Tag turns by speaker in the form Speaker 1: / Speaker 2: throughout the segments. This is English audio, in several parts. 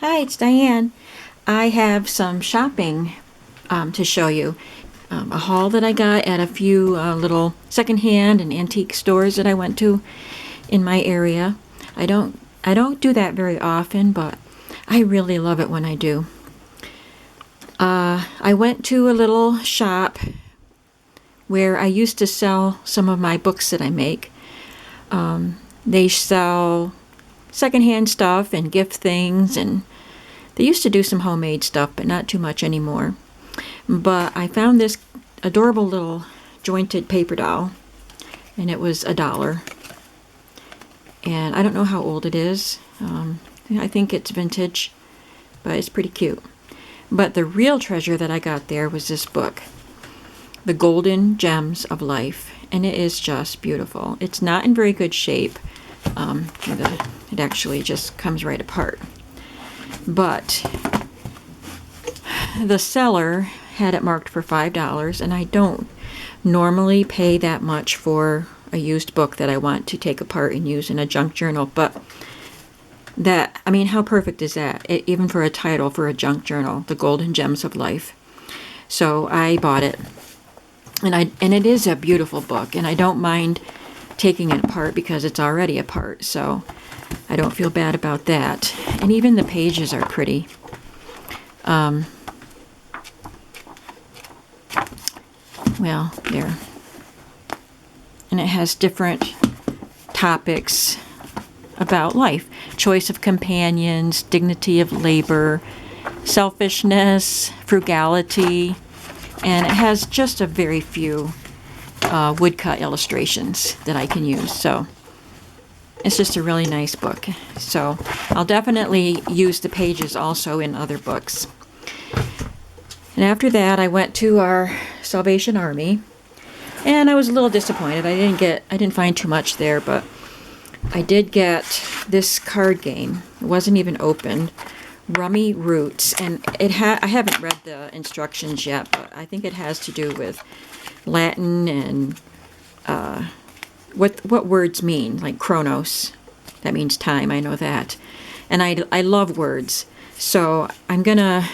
Speaker 1: Hi, it's Diane. I have some shopping to show you. A haul that I got at a few little secondhand and antique stores that I went to in my area. I don't do that very often, but I really love it when I do. I went to a little shop where I used to sell some of my books that I make. They sell secondhand stuff and gift things, and they used to do some homemade stuff, but not too much anymore. But I found this adorable little jointed paper doll, and it was $1. And I don't know how old it is. I think it's vintage, but it's pretty cute. But the real treasure that I got there was this book, The Golden Gems of Life, and it is just beautiful. It's not in very good shape. It actually just comes right apart. But the seller had it marked for $5, and I don't normally pay that much for a used book that I want to take apart and use in a junk journal, but how perfect is that? Even for a title for a junk journal, The Golden Gems of Life. So I bought it, and it is a beautiful book, and I don't mind taking it apart because it's already apart, so I don't feel bad about that. And even the pages are pretty. Well, there. And it has different topics about life. Choice of companions, dignity of labor, selfishness, frugality, and it has just a very few woodcut illustrations that I can use. So it's just a really nice book. So I'll definitely use the pages also in other books. And after that, I went to our Salvation Army, and I was a little disappointed. I didn't find too much there, but I did get this card game. It wasn't even opened. Rummy Roots, and I haven't read the instructions yet, but I think it has to do with Latin and what words mean, like chronos. That means time, I know that. And I love words, so I'm gonna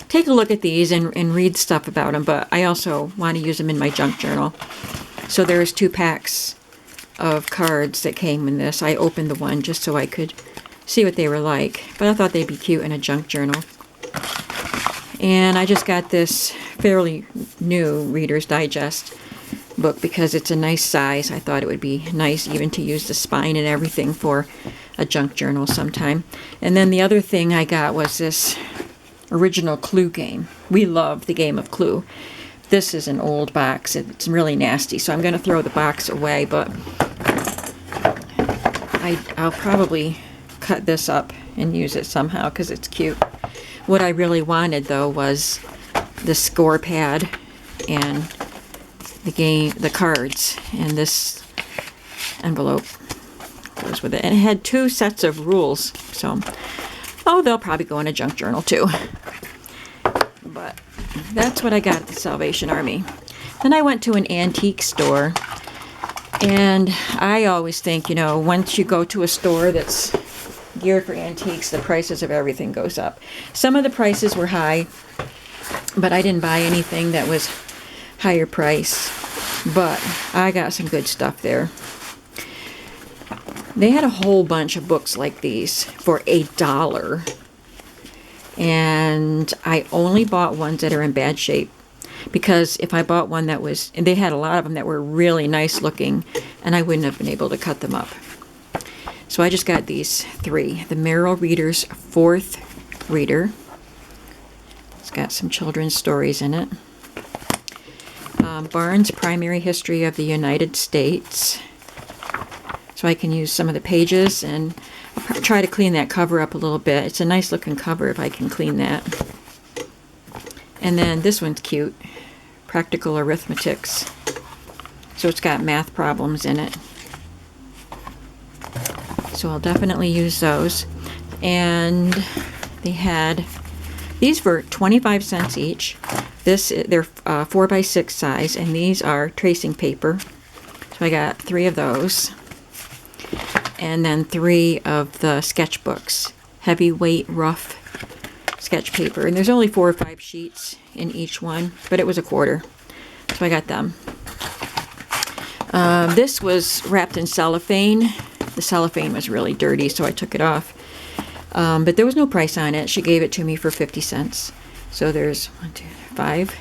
Speaker 1: take a look at these and read stuff about them, but I also want to use them in my junk journal. So there's 2 packs of cards that came in this. I opened the one just so I could see what they were like, but I thought they'd be cute in a junk journal. And I just got this fairly new Reader's Digest book because it's a nice size. I thought it would be nice even to use the spine and everything for a junk journal sometime. And then the other thing I got was this original Clue game. We love the game of Clue. This is an old box. It's really nasty, so I'm going to throw the box away, but I'll probably cut this up and use it somehow because it's cute. What I really wanted, though, was the score pad and the cards, and this envelope goes with it. And it had 2 sets of rules, so they'll probably go in a junk journal too. But that's what I got at the Salvation Army. Then I went to an antique store, and I always think, once you go to a store that's geared for antiques, the prices of everything goes up. Some of the prices were high, but I didn't buy anything that was higher price. But I got some good stuff there. They had a whole bunch of books like these for $1. And I only bought ones that are in bad shape, because if I bought one that was, and they had a lot of them that were really nice looking, and I wouldn't have been able to cut them up. So I just got these 3. The Merrill Reader's 4th Reader. It's got some children's stories in it. Barnes' Primary History of the United States. So I can use some of the pages, and I'll try to clean that cover up a little bit. It's a nice looking cover if I can clean that. And then this one's cute. Practical Arithmetics. So it's got math problems in it. So I'll definitely use those. And they had these for 25 cents each. They're 4x6 size, and these are tracing paper. So I got 3 of those. And then 3 of the sketchbooks. heavyweight rough sketch paper. And there's only 4 or 5 sheets in each one, but it was $1, so I got them. This was wrapped in cellophane. The cellophane was really dirty, so I took it off. But there was no price on it. She gave it to me for 50 cents. So there's 5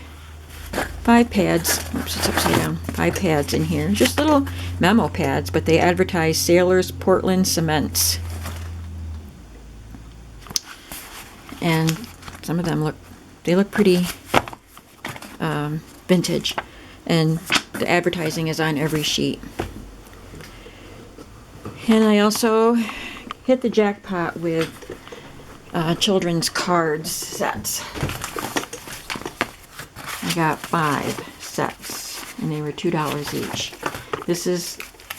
Speaker 1: pads. Oops, it's upside down. 5 pads in here. Just little memo pads, but they advertise Sailor's Portland Cements. And some of them look pretty vintage. And the advertising is on every sheet. And I also hit the jackpot with children's cards sets. I got 5 sets, and they were $2 each. This is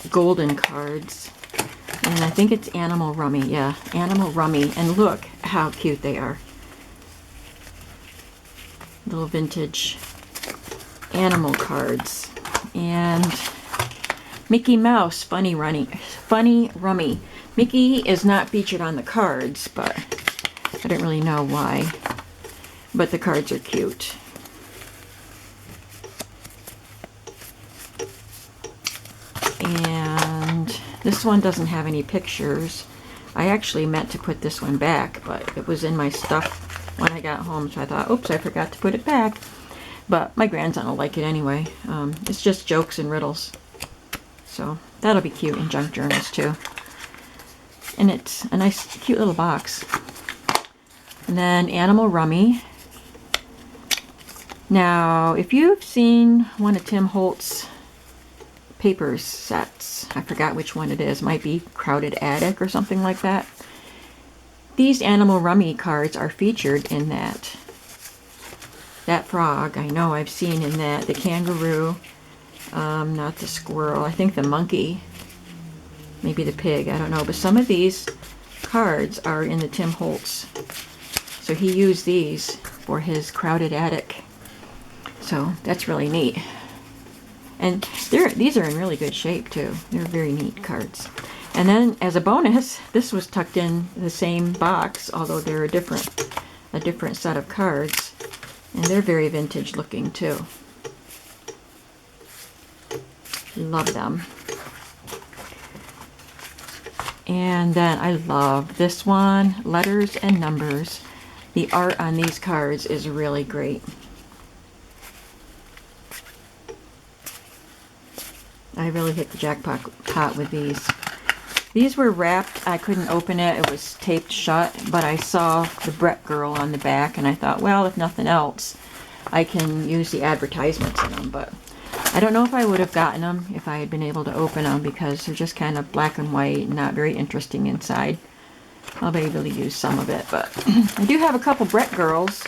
Speaker 1: golden cards, and I think it's Animal Rummy. Yeah, Animal Rummy. And look how cute they are. Little vintage animal cards. And Mickey Mouse Funny Rummy. Mickey is not featured on the cards, but I don't really know why. But the cards are cute. And this one doesn't have any pictures. I actually meant to put this one back, but it was in my stuff when I got home, so I thought, oops, I forgot to put it back. But my grandson will like it anyway. It's just jokes and riddles. So that'll be cute in junk journals too. And it's a nice, cute little box. And then Animal Rummy. Now, if you've seen one of Tim Holtz's paper sets, I forgot which one it is, might be Crowded Attic or something like that. These Animal Rummy cards are featured in that. That frog, I know I've seen in that. The kangaroo, not the squirrel, I think the monkey, maybe the pig, I don't know. But some of these cards are in the Tim Holtz. So he used these for his Crowded Attic. So that's really neat. And these are in really good shape too. They're very neat cards. And then as a bonus, this was tucked in the same box, although they're a different set of cards. And they're very vintage looking too. Love them. And then I love this one, Letters and Numbers. The art on these cards is really great. I really hit the jackpot with these. These were wrapped. I couldn't open it. It was taped shut, but I saw the Brett girl on the back, and I thought, well, if nothing else, I can use the advertisements in them. But I don't know if I would have gotten them if I had been able to open them, because they're just kind of black and white and not very interesting inside. I'll be able to use some of it, but I do have a couple Brett girls.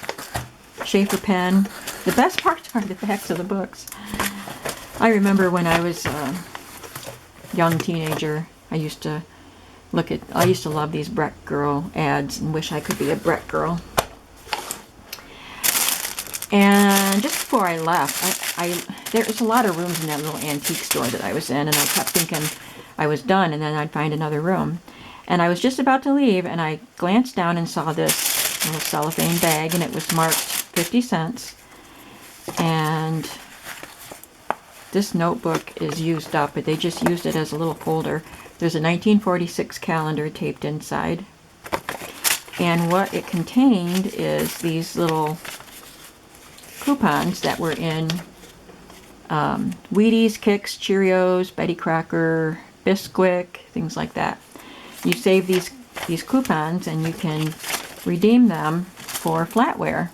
Speaker 1: Schaefer pen. The best parts are the backs of the books. I remember when I was a young teenager, I used to love these Brett girl ads and wish I could be a Brett girl. And just before I left, there was a lot of rooms in that little antique store that I was in, and I kept thinking I was done, and then I'd find another room. And I was just about to leave, and I glanced down and saw this little cellophane bag, and it was marked 50 cents. And this notebook is used up, but they just used it as a little folder. There's a 1946 calendar taped inside. And what it contained is these little coupons that were in Wheaties, Kix, Cheerios, Betty Crocker, Bisquick, things like that. You save these coupons and you can redeem them for flatware.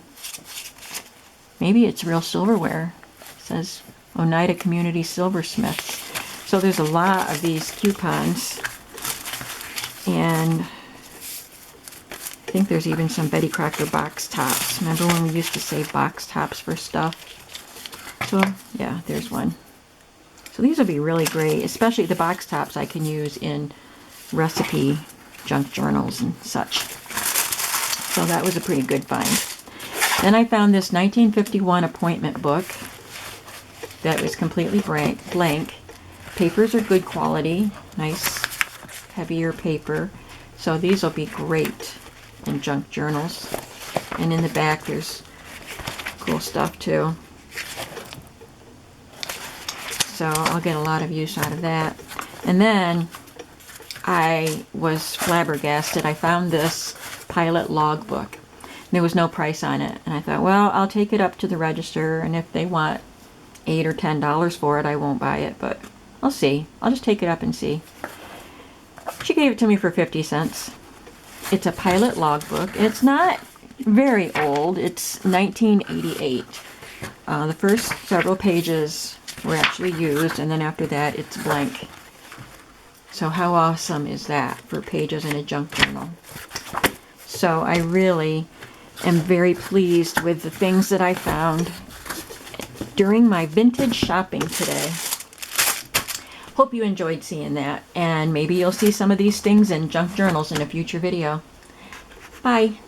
Speaker 1: Maybe it's real silverware. It says Oneida Community Silversmiths. So there's a lot of these coupons, and I think there's even some Betty Crocker box tops. Remember when we used to say box tops for stuff? So yeah, there's one. So these will be really great, especially the box tops I can use in recipe junk journals and such. So that was a pretty good find. Then I found this 1951 appointment book that was completely blank. Papers are good quality, nice heavier paper. So these will be great and junk journals. And in the back there's cool stuff too. So I'll get a lot of use out of that. And then I was flabbergasted. I found this pilot logbook. There was no price on it. And I thought, well, I'll take it up to the register, and if they want $8 or $10 for it, I won't buy it, but I'll see. I'll just take it up and see. She gave it to me for 50 cents. It's a pilot logbook. It's not very old. It's 1988. The first several pages were actually used, and then after that it's blank. So how awesome is that for pages in a junk journal? So I really am very pleased with the things that I found during my vintage shopping today. Hope you enjoyed seeing that, and maybe you'll see some of these things in junk journals in a future video. Bye.